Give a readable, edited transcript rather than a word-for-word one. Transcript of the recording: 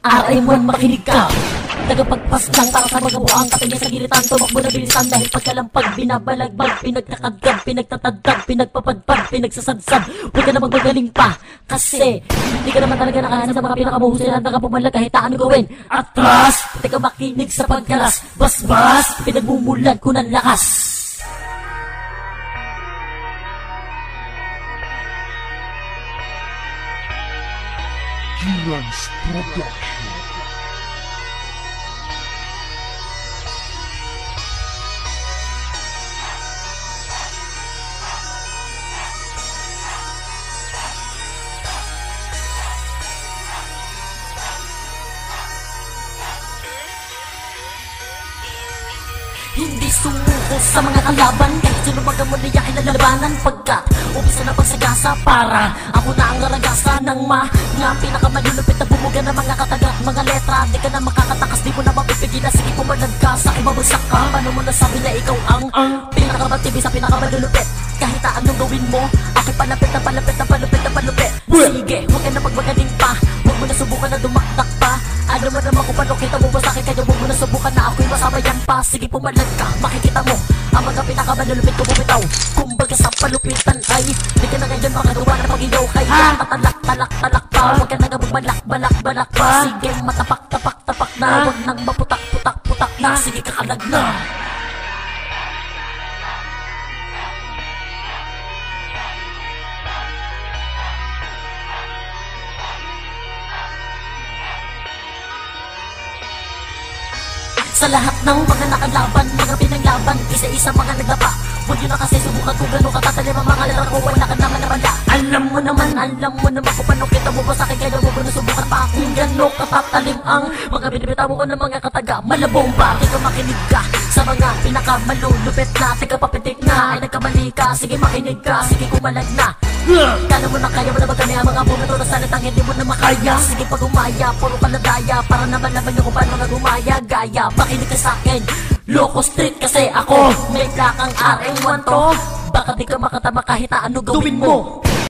RM1 makinig ka. Tagapagpaslang para sa magabuang katingin sa gilitan. Tumakbo na bilisan dahil pagkalampag, binabalagbag, pinagkakagab, pinagtatadab, pinagpapadpad, pinagsasadsad. Huwag ka na magbagaling pa kasi hindi ka naman talaga nakahanap sa mga pinakabuhusin na nakapumalag kahit ano gawin. Atras, hindi ka makinig sa pagkalas. Basbas, pinagmumulan ko ng lakas. Gilans Production. Hindi sumuko sa mga kalaban, kahit sino magamon na yakin na lalabanan. Pagkat umpisa na pagsagasa para ako na ang naragasa ng mga pinakamalulupit na bumuga ng mga katagat, mga letra. Di ka na makakatakas, di mo na mapipigilan. Sige pumalag ka, sa akin babagsak ka. Paano mo nasabi na ikaw ang pinakamatibay sa pinakamalulupit? Kahit anong gawin mo, ako'y palapit na palapit na palupit na palupit. Sige, huwag ka na magbagaling pa, huwag mo na subukan na dumakdak pa. Ano mo naman kung paano kita mo ba sa'kin, kaya huwag mo na subukan na ako'y masabayan pa. Sige pumalag ka, makikita mo ang mga pinakamalulupit ko bumitaw. Kumbaga sa palupitan ay di ka na ngayon makagawa na pag-iyaw. Kaya tatalak, talak, talak pa, huwag ka na nga magbalak, balak, balak pa. Sige matapak, tapak, tapak na, huwag nang maputak, putak, putak na. Sige kakalag na. Sa lahat ng mga nakalaban, mga pinaglaban, isa-isa mga nagdapa. Huwag yun na kasi subukan kung gano'n katatalim ang mga lalaro. Wala ka naman nabala. Alam mo naman kung paano kita mo ba sa'kin, kaya huwag mo na subukan pa kung gano'n katatalim ang mga binibita mo ng mga kataga. Malabomba, di ka makinig ka sa mga pinakamalulupit na tigapapitik na ay nagkamali ka. Sige makinig ka, sige kumalag na. Kala mo na kaya mo na ba kami ang mga bumato na salitang hindi mo na makaya. Sige pag umaya, puro paladaya, para naman naman yung kung paano nga gumaya. Gaya, makinig ka sa'kin, Loco Street kasi ako may plakang RM1 to. Baka di ka makatama kahit ano gawin mo.